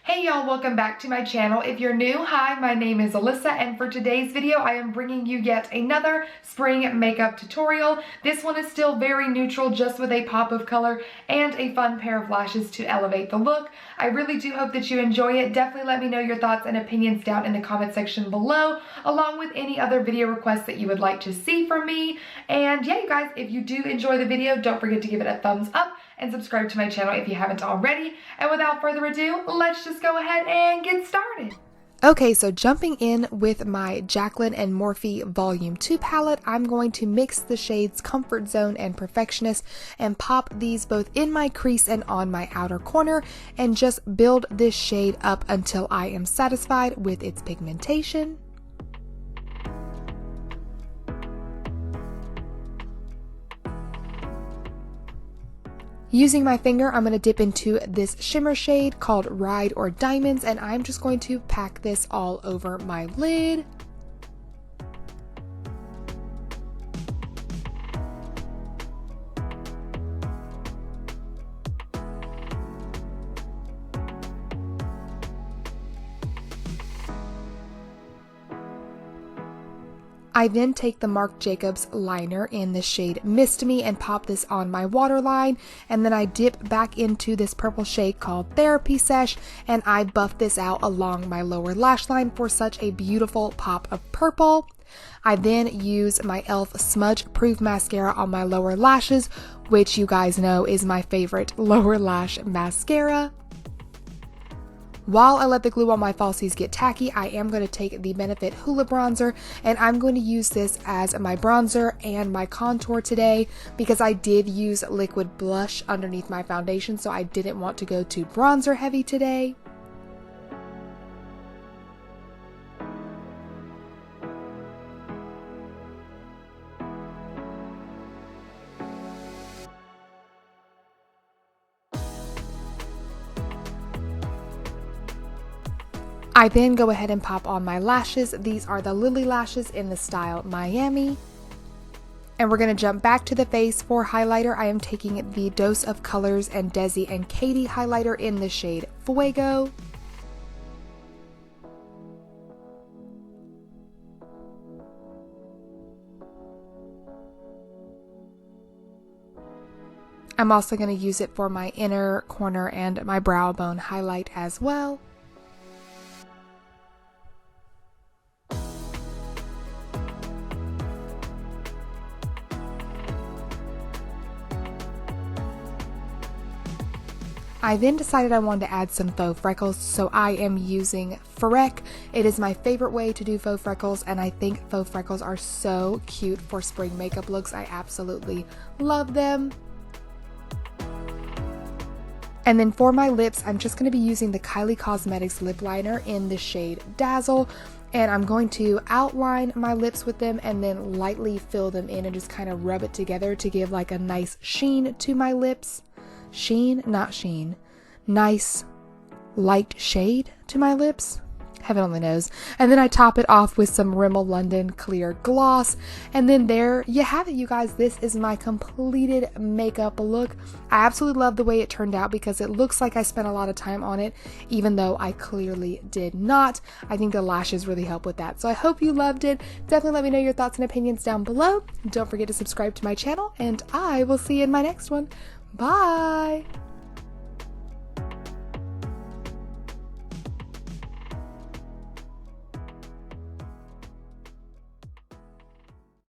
Hey y'all, welcome back to my channel. If you're new, hi, my name is Alyssa, and for today's video, I am bringing you yet another spring makeup tutorial. This one is still very neutral, just with a pop of color and a fun pair of lashes to elevate the look. I really do hope that you enjoy it. Definitely let me know your thoughts and opinions down in the comment section below, along with any other video requests that you would like to see from me. And yeah, you guys, if you do enjoy the video, don't forget to give it a thumbs up and subscribe to my channel if you haven't already. And without further ado, let's just go ahead and get started. Okay, so jumping in with my Jaclyn and Morphe Volume 2 palette, I'm going to mix the shades Comfort Zone and Perfectionist and pop these both in my crease and on my outer corner and just build this shade up until I am satisfied with its pigmentation. Using my finger, I'm going to dip into this shimmer shade called Ride or Diamonds, and I'm just going to pack this all over my lid. I then take the Marc Jacobs liner in the shade Mist Me and pop this on my waterline, and then I dip back into this purple shade called Therapy Sesh, and I buff this out along my lower lash line for such a beautiful pop of purple. I then use my e.l.f. Smudge Proof Mascara on my lower lashes, which you guys know is my favorite lower lash mascara. While I let the glue on my falsies get tacky, I am going to take the Benefit Hoola bronzer, and I'm going to use this as my bronzer and my contour today because I did use liquid blush underneath my foundation, so I didn't want to go too bronzer heavy today. I then go ahead and pop on my lashes. These are the Lilly lashes in the style Miami. And we're going to jump back to the face for highlighter. I am taking the Dose of Colors and Desi and Katy highlighter in the shade Fuego. I'm also going to use it for my inner corner and my brow bone highlight as well. I then decided I wanted to add some faux freckles, so I am using Freck. It is my favorite way to do faux freckles, and I think faux freckles are so cute for spring makeup looks. I absolutely love them. And then for my lips, I'm just going to be using the Kylie Cosmetics lip liner in the shade Dazzle, and I'm going to outline my lips with them and then lightly fill them in and just kind of rub it together to give like a nice sheen to my lips. Sheen, not sheen. Nice light shade to my lips. Heaven only knows. And then I top it off with some Rimmel London Clear Gloss. And then there you have it, you guys. This is my completed makeup look. I absolutely love the way it turned out because it looks like I spent a lot of time on it, even though I clearly did not. I think the lashes really help with that. So I hope you loved it. Definitely let me know your thoughts and opinions down below. Don't forget to subscribe to my channel, and I will see you in my next one. Bye!